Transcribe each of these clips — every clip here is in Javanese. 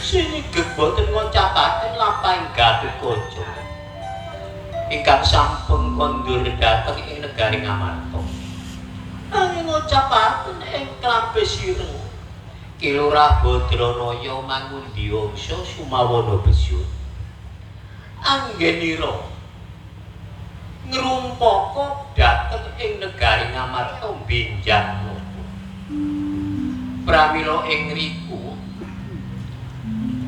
Sinigek boten ngocapaken lampahing Gatotkaca ingkang sampun kondur dhateng ing negari Ngamarta. Nanging ngocapaken ing Klampis Ireng Kilurah Badranaya mangundi wangsa sumawana besyut. Anggenira ngrumpaka dhateng ing negari Ngamarta benjang napa. Pramila ing riku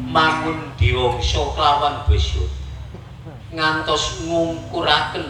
mangundi wangsa klawan besyut ngantos ngungkuraken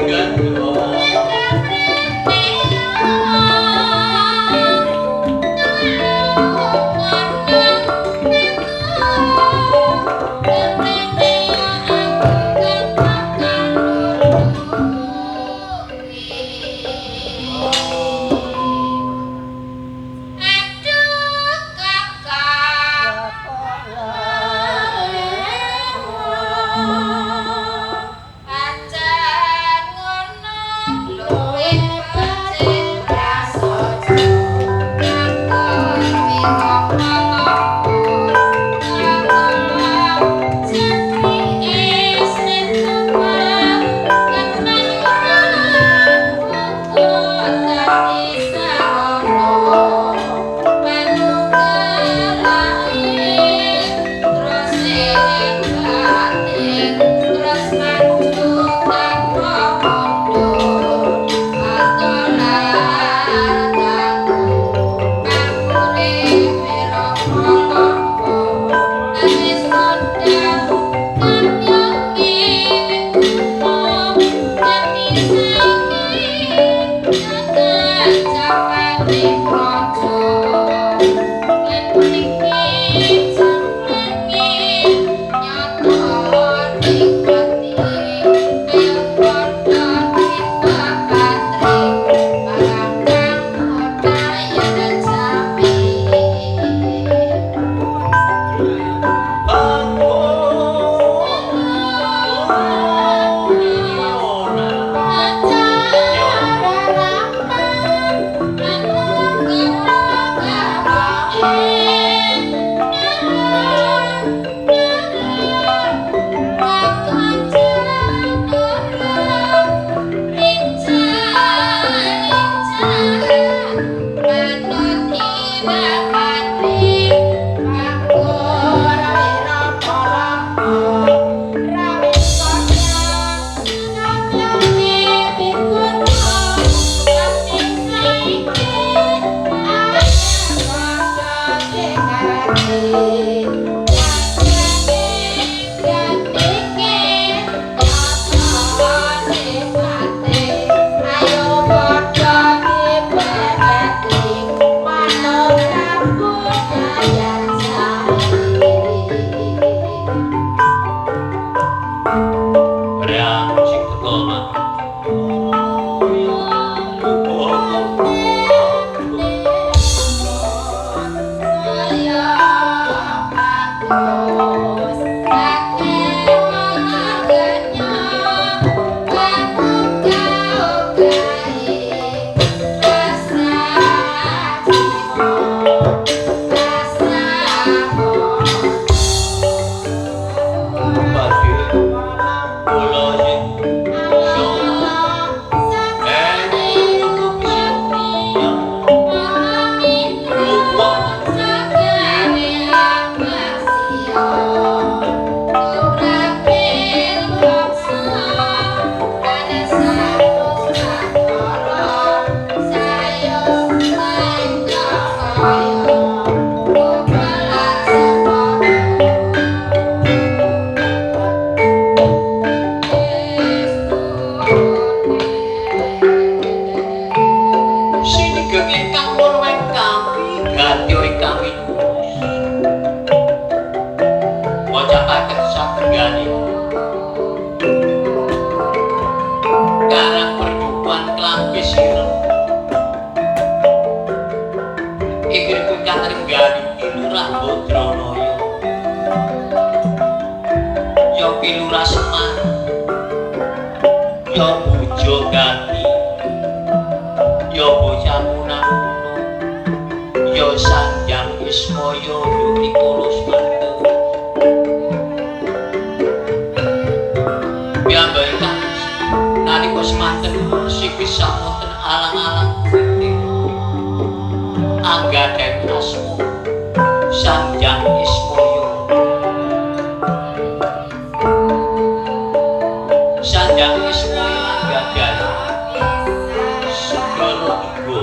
Jangan Badranaya ya Kilura Semar ya Bujagati ya bocah munang-munung ya Sanjang Ismaya Yudhikala Semantun piyambake nalika semanten sipis samonten alang-alang anggadhahi asma Sanjang Ismaya. Sanjang Ismaya anggadhahi segala uga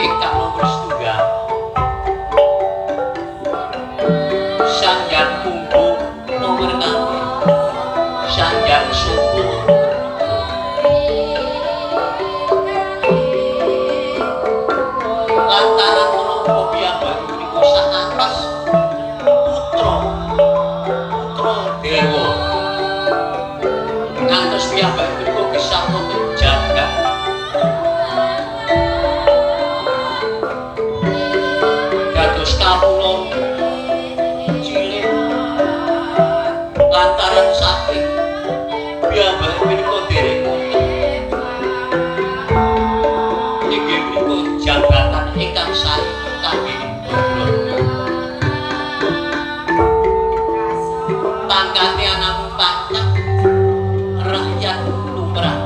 ingkang nomor setunggal Sanjang Punggu nomor kalih Sanjang Suku lantaran menapa piyambake menika sakantos putra dewa ngantos piyambake menika gesang wonten jagat dados kawula cilik lantaran saking piyambake menika dereng inggih menika jabatan ingkang sari kangge pangkate anamung pangkat rakyat lumrah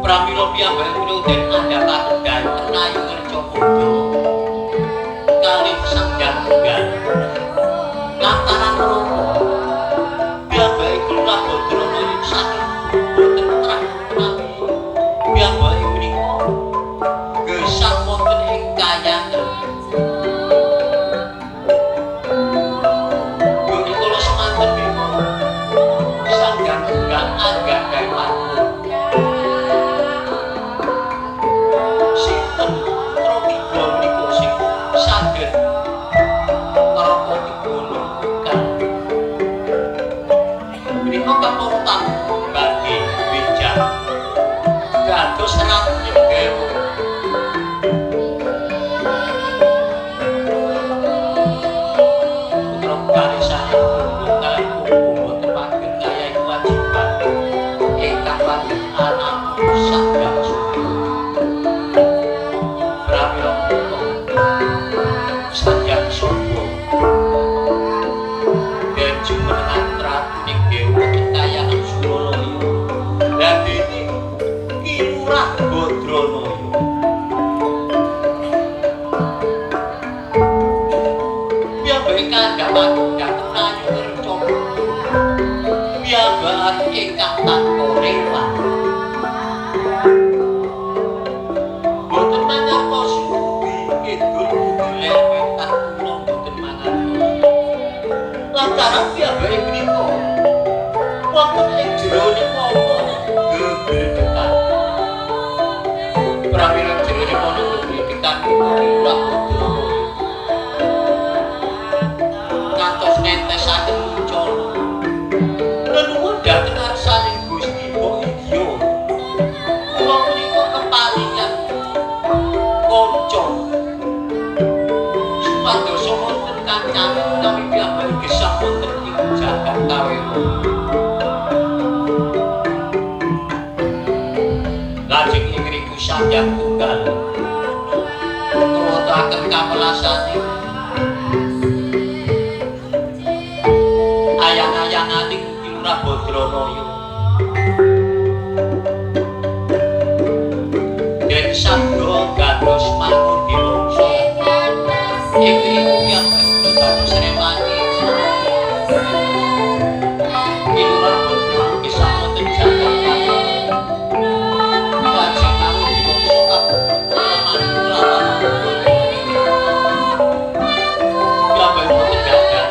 pramila piyambake menika den andhapaken dhateng Ayu Wercapada kalih Sanjang Tunggal lantaran menapa piyambake Kilura Badranaya saking boten terah menawi piyambake menika gesang wonten ing kayangan Yudhikala Semantun menika Sanjang Tunggal anggadhahi mantu sinten Tratiga menika sing saged ngrapati gunung kang menika kaportan badhe bijak dados ratu dewa putra kali saya tunggal boten pageh kaya kewajiban ingkang pageh anak Sanjang Suku pramila Sanjang Suku den jumenengan ratuning dewa kekayangan Suralaya dadine Kilura Badranaya piyambake kandhapaken dhateng Ayu Wercapada piyambake ingkang tanpa rewah boten mangertos kidul kuduler wetan kula boten mangertos lantaran piyambake menika wonten ing jerone apa gegregetan pramila jerone ana gegregetan Kilura Badranaya ngantos nentesaken muncana leluhur dhateng arsaning Gusti Baidya kula menika kepalingan kanca supados wonten kancane utawi piyambake gesang wonten ing jagat kawela lajeng ing riku Sanjang Tunggal ngrawataken kawelasane ayang-ayanganing Kilura Badranaya den sabda dados mangun diwangsa ing riku piyambake dados remani Kilura Badranaya gesang wonten jagat lajeng mangun diwangsa kapuran kelawan piyambake boten gadah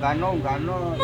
Gano, gano.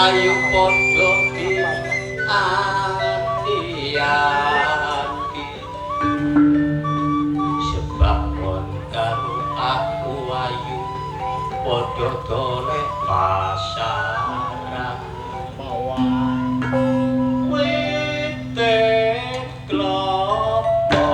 Ayo padha ati-ati sebab kon karo aku ayu padha golek pasaran wite klopo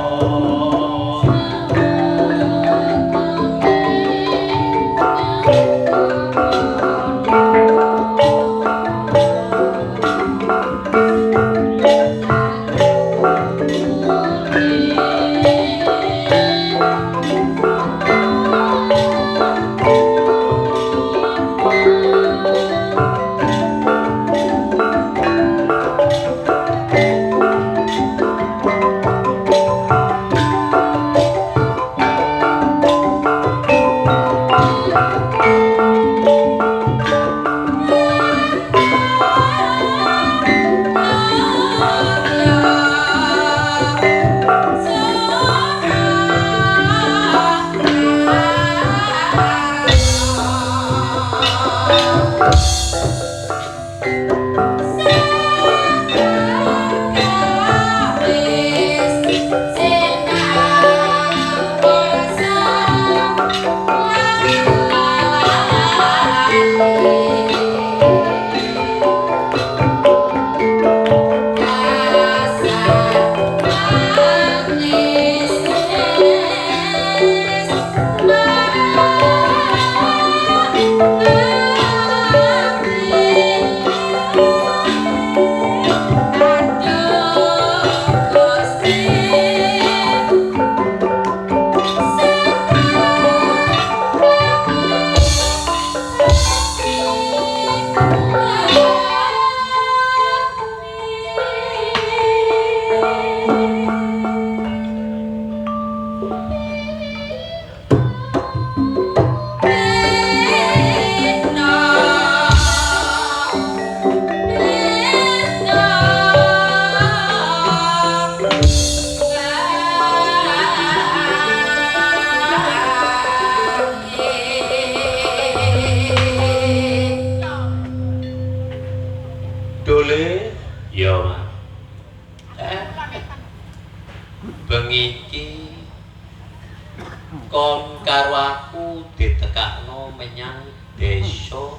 kon karo aku ditekakno menyang desa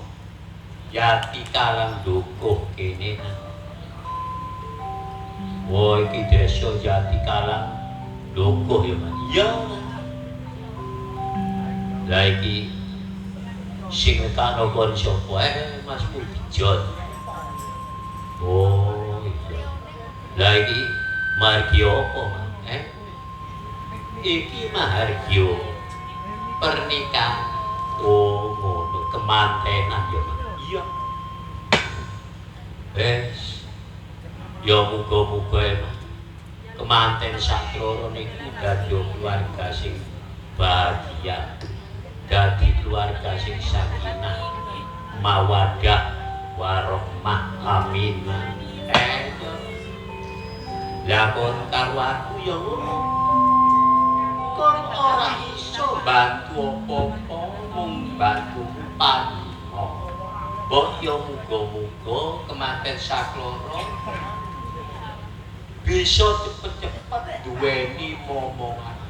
Yati Kalang Dukuh kene. Woi iki desa Yati Kalang Dukuh ya Mas. Iya. Lah iki sing nekakno kon sapa Mas Pujon. Oh iya. Lah iki margi apa Mas? Iki mahargya pernikahan. Oh ngono kemantenan ya Mas. Iya. Wes. Ya muga-muga Mas. Kemanten sakloro niku dadi keluarga sing bahagia. Dadi keluarga sing sakinah, mawaddah, warahmah. Amin. Lah kon karo aku ya ngono. Kon ora iso bantu apa-apa, mung bantu panino. Mbok ya muga-muga kemanten sakloro bisa cepet-cepet duweni momongan.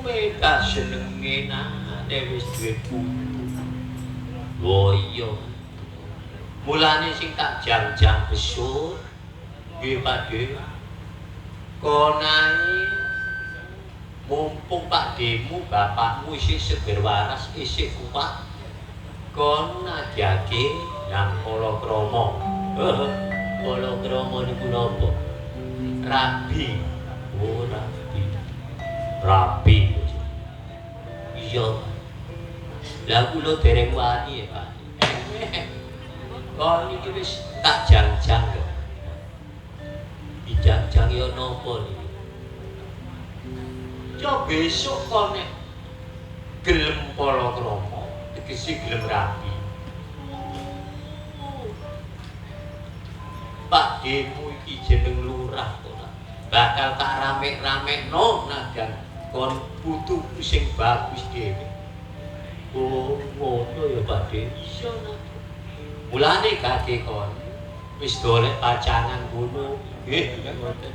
Beda senenge nang wis duwe putu. Oh iya. Mulane sing tak jang-jang besut nggih Pakde. Konae mumpung Pakdemu bapakmu isih seger waras, isih kuat. Kon ngajake nang Palakrama. Palakrama niku napa? Rabi. Oh rabi. Rabi. Iya. Lah kula dereng wani ya, Pak. Kok niki wis tak jang-jang kok. Dijang-jang ya napa niki? Ya besok kok nek gelem Palakrama, tegese gelem rabi. Pak Demu iki jeneng lurah kok. Bakal tak rame-ramekno najan kon putuku sing bagus dhewe. Oh, ngono ya Pak De. Iya nak. Mulane kake kon wis golek pacangan ngono. Nggih, ngoten.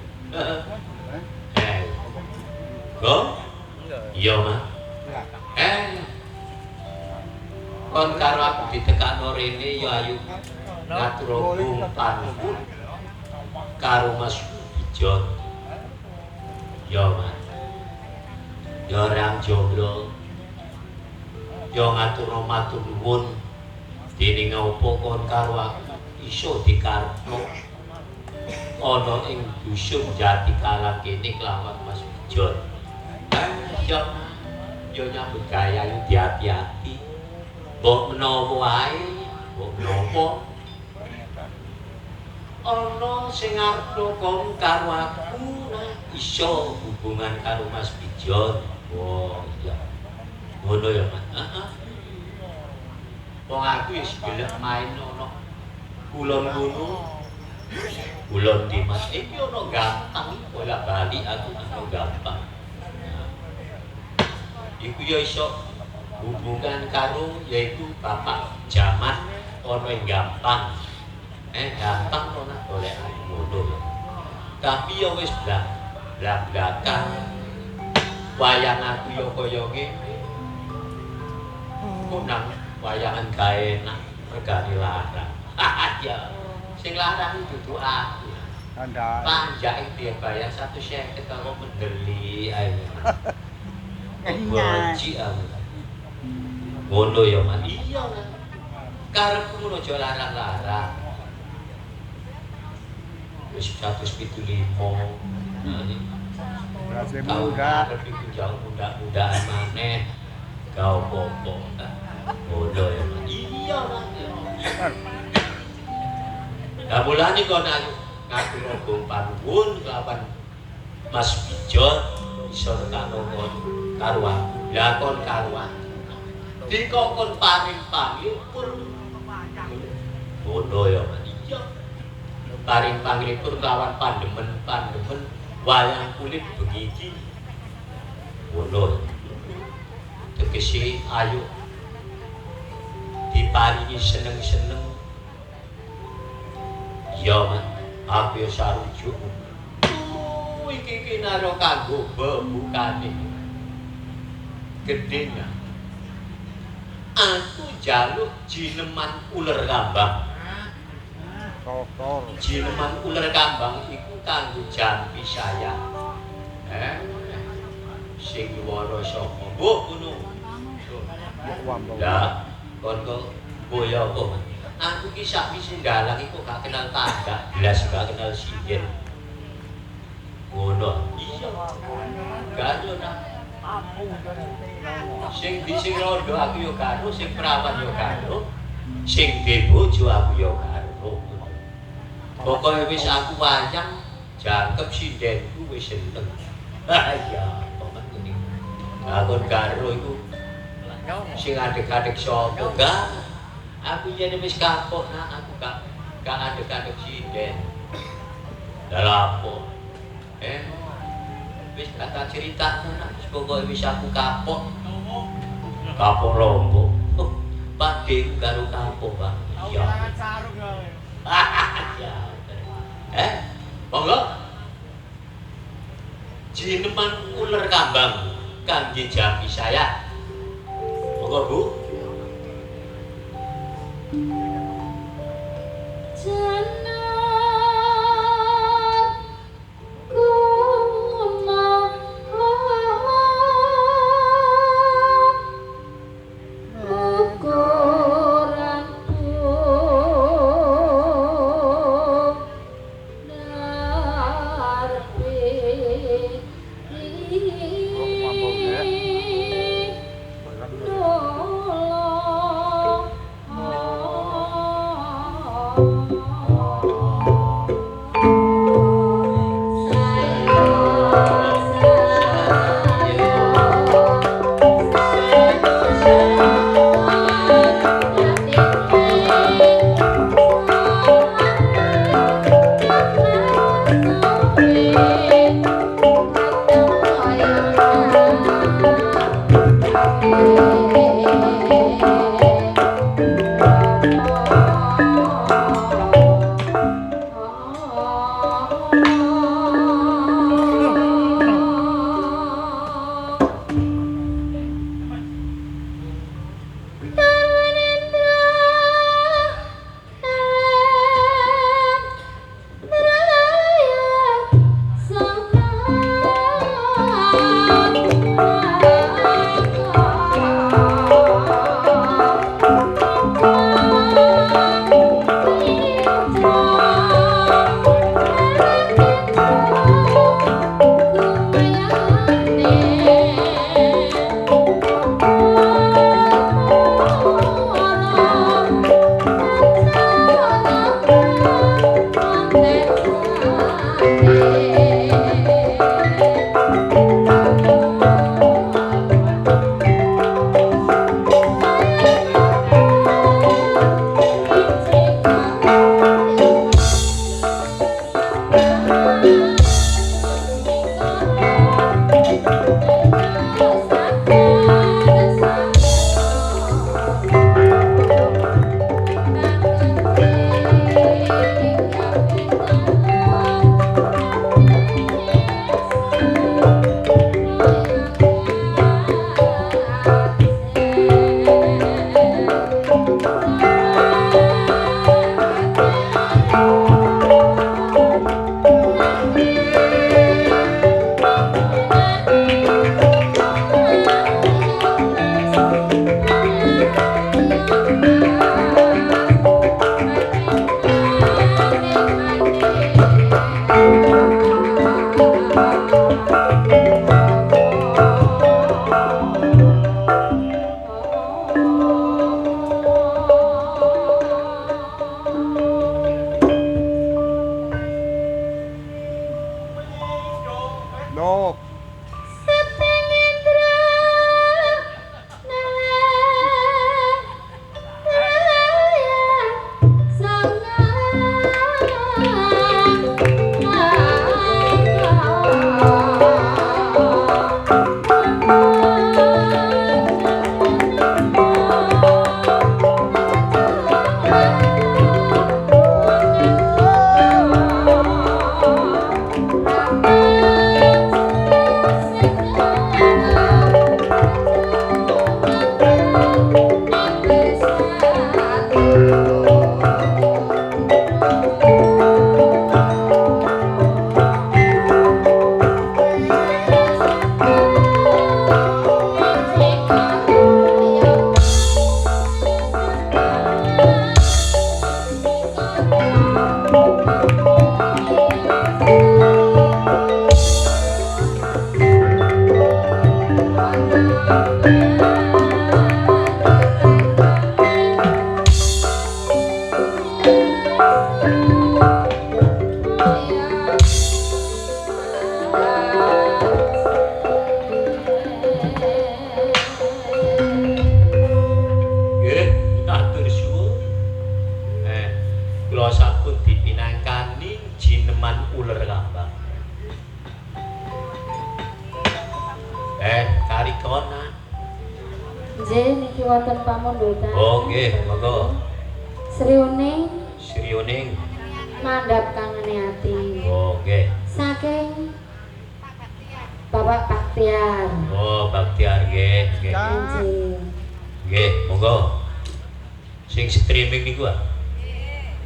Kok? Iya, Mas. Kon karo aku ditekakno rene ya ayu ngatur umpanku karo Mas Pujon. Ya, Mas. Ya orang jomblo. Ya ngatur matur nuwun dening apa kon karo aku iso dikarepno ana ing dusun Jati Kalang kene kelawan Mas Pujon. Ya nyambut gawe ayo hati-hati. Mbok menawa wae, mbok menapa ana sing arep kon karo aku iso hubungan karo Mas Pujon. Oh iya. Ngono ya, Mas. Heeh. Wong aku wis gelem main ono kulon ngono. Kulon di Mas. Iki ono gampang bola-bali aku ono gampang. Iku ya iso hubungan karo yaitu bapak jaman ono yang gampang. Gampang ono golek ngono. Tapi ya wis blak-blakan. Wayang aku ya kaya ngene. Nang wayangan gawe enak regane larang. Ya. Sing larang itu dudu aku. Panjake dia bayar 150 kalau mendeli ae. Boji aku. Ngono ya, Mas. Iya, Mas. Karepku ngono aja larang-larang. Wis 175. Berhasil muda. Tapi jauh muda-mudaan maneh. Kau popo. Ngono ya, Mas. Iya, Mas. Lah mulane kok ngatur obong panuwun kelawan Mas Pujon iso nekano kon karo aku. Lah kon karo aku. Dikokon paring-panglipur. Ngono ya, Mas. Iya. Paring-panglipur kelawan pandemen-pandemen wayang kulit begiji. Ngono. Tegese ayo diparingi seneng-seneng. Ya, Mas. Aku ya sarujuk. Iki naro kanggo bebukane. gedenya. Aku jaluk jineman uler kambang. Jineman uler kambang iku kanggo jampi saya. Sing wara sapa? Mbuh ngono. Lah, kon kok boyo apa? Aku ki sakwise ndalang iku gak kenal tangga, blas gak kenal sindir. Ngono. Iya. Gak ono nang sing rondo aku yo karo, sing perawan yo karo, sing duwe bojo aku yo karo. Pokoke wis aku wayang jangkep sindenku wis seneng. Ha iya, pokoke ngene. Aku karo iku sing adek-adek sapa enggak? Aku yen wis kapok nak aku gak adek-adek sinden. Lah apa? Wis kata cerita nak pokoke wis aku kapok. Kapok lombok. Oh, Pakde karo kapok, Bang. Iya. Ya. Monggo. Jineman uler kambang kangge jampi saya. Monggo, Bu. Nggih niki wonten pamundutan. Oh nggih, monggo. Sriuning Sriuning. mandhap kangene ati. Oh nggih. Saking Bapak Baktiar. Oh Baktiar nggih, nggih. Nggih. Nggih, monggo. Sing streaming niku ah.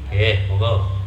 Nggih, monggo.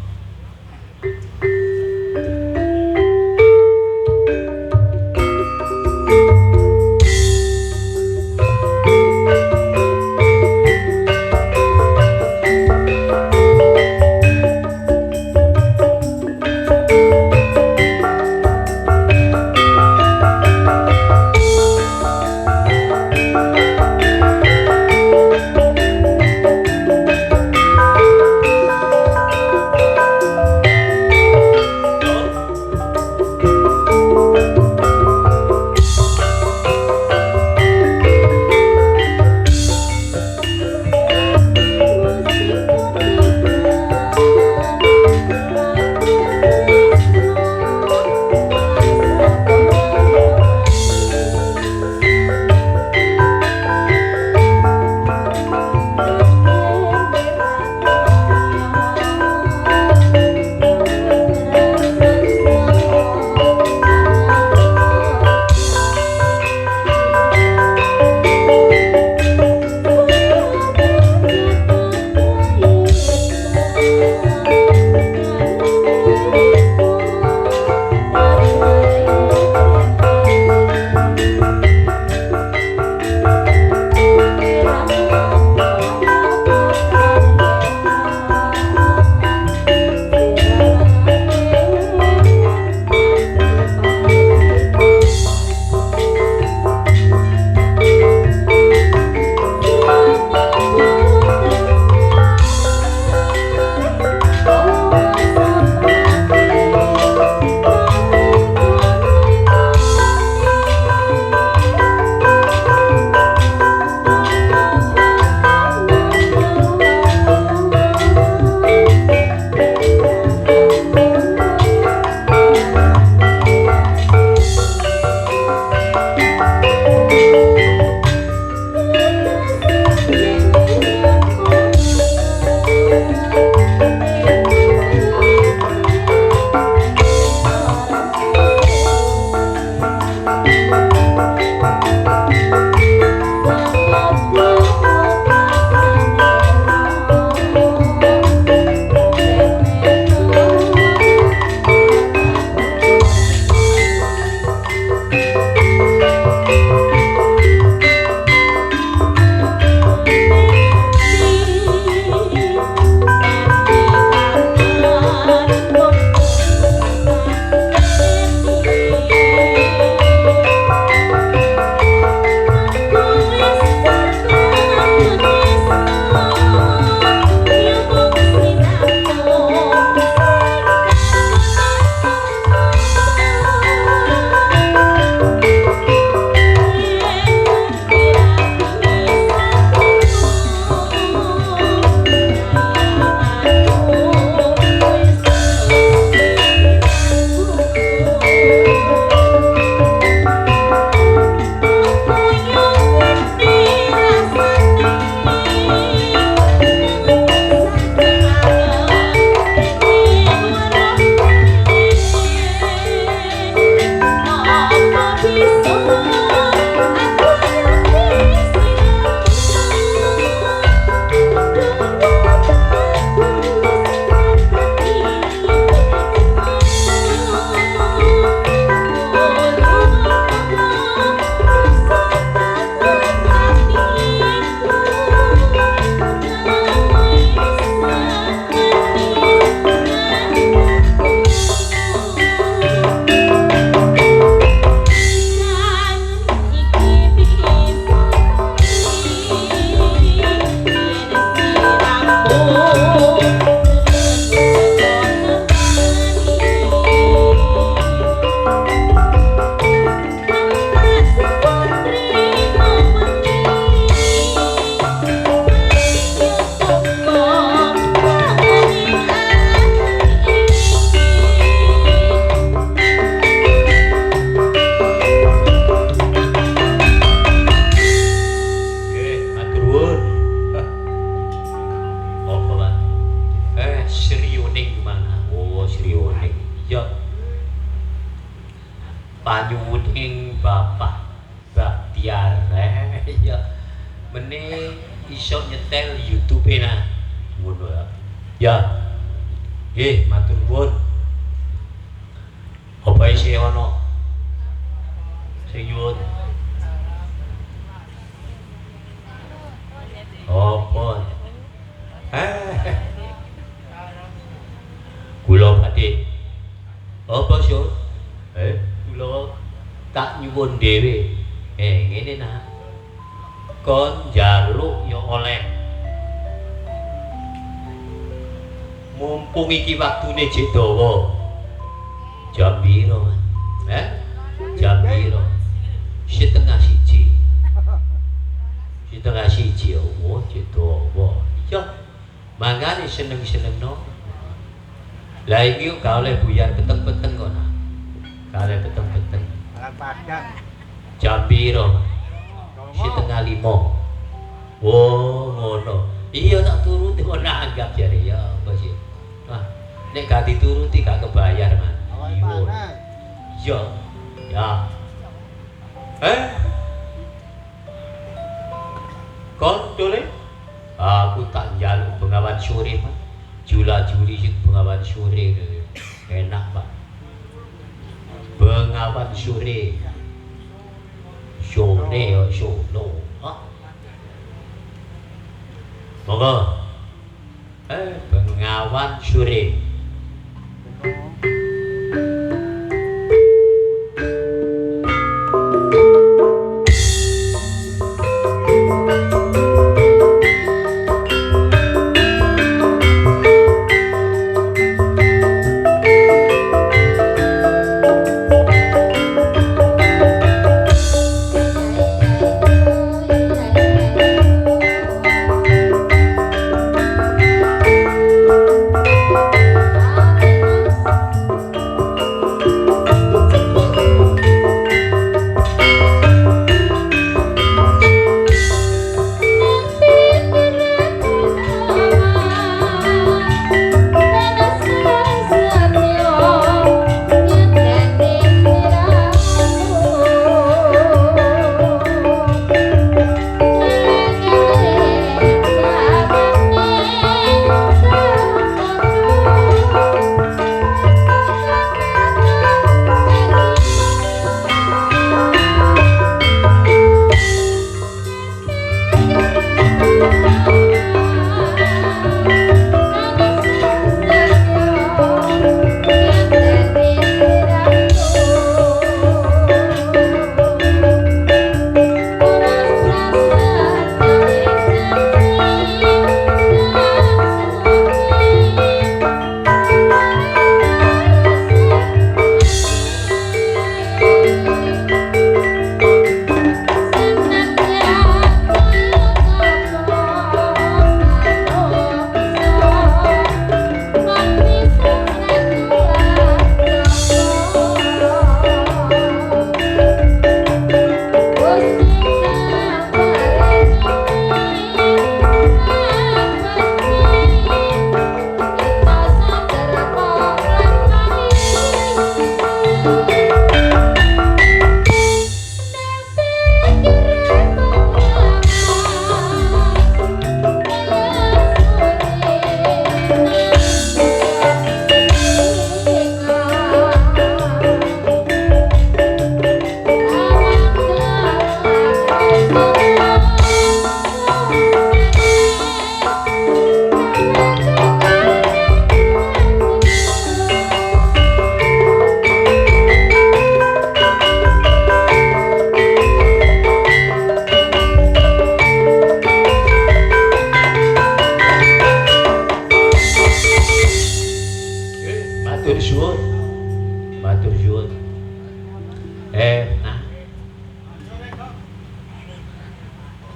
Baktiar. Ya. Mene iso nyetel YouTube nah. Ngono ya. Ya. Nggih, matur nuwun. Apa isih ana? Sing nyuwun. Apa? Kula badhe. Apa, Sur? Kula tak nyuwun dhewe. Ngene nah. Kon njaluk ya oleh. Mumpung iki waktune jek dawa. Jam piro, Mas? Jam piro? Setengah siji. Setengah siji. Oh, jek dawa. Iya. Mangane seneng-senengno. Lah iki gak oleh buyar peteng-peteng kok nah. Gak oleh peteng-peteng. Alang Padang. Jam piro? Setengah 5. Oh, ngono. Iya tak turuti kok nanggap jare ya apa sih. Wah, nek gak dituruti gak kebayar, Mas. Iya. Ya. Kon dole? Aku tak njaluk bengawan sore, Pak. Jula-juli sing bengawan sore enak, Pak. Bengawan sore. Sore yo sono. Monggo. Bengawan sore.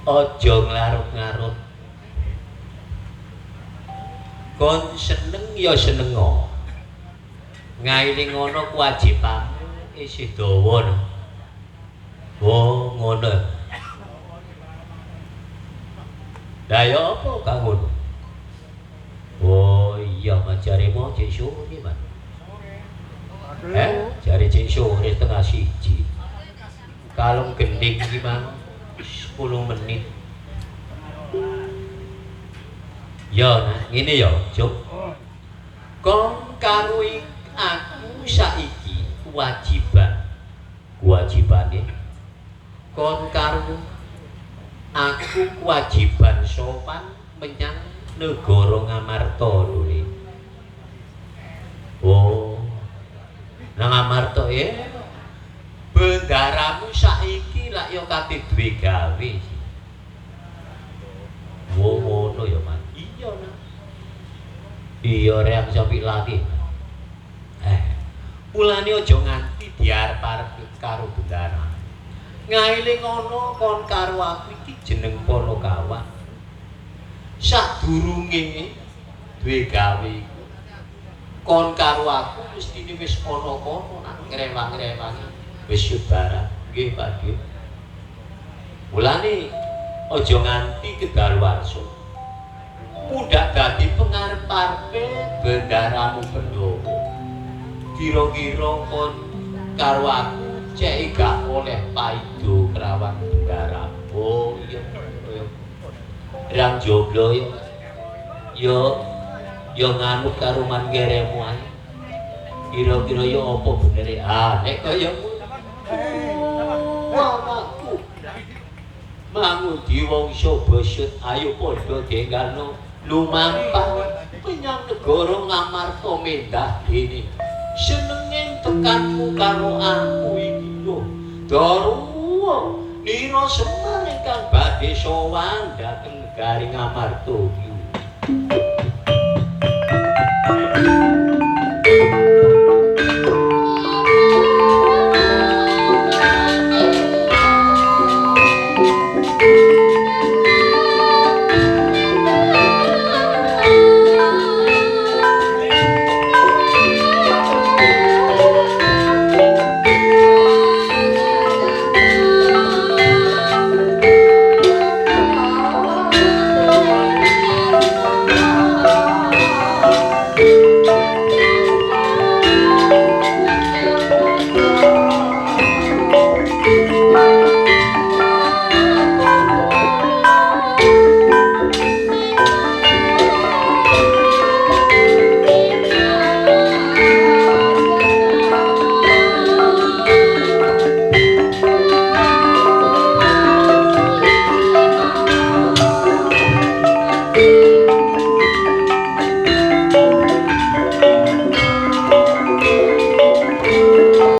Ojo nglarut-ngarut. Kon seneng ya senengo. Ngaine ngono kewajibanmu isih dawa. Oh, ngono. Lah ya apa gak ngono? Oh iya, jare mau cek sore, Mas. Jare cek sore setengah siji. Kalung gending iki mang 10 menit. Ya, nah, ngene ya, Juk. Kon karo aku saiki kewajibane kon karo aku kewajiban sopan menyang negara Ngamarta lho. Oh. Nang Ngamarta bendaramu saiki lak ya kate duwe gawe. Wo ngono ya, Mas. Iya, Nak. Iya rek sampe lagi. Mulane aja nganti diarep-arep karo bendara. Ngaile ngono kon karo aku iki jeneng Panakawan. Sadurunge duwe gawe iku kon karo aku mestine wis ana kono nak ngrewang-ngrewangi wis barang. Nggih, Pak Dik. Mulane aja nganti kedaluwarsa. Mudak dadi pengarep-arepe bendaramu Pandhawa. Kira-kira kon karo aku cek gak oleh paido kerawan bendara. Oh iya. Rang joglo yo nganut karo manggeremu ae. Kira-kira yo apa benere? Nek kaya mamaku mangu diwangsa bosut ayo padha denggalno lumampah menyang negara Ngamarta mendah dene. Senenge tekanmu karo aku iki lho. Daruwa nira semar ingkang badhe sowan dhateng negari Ngamarta iki.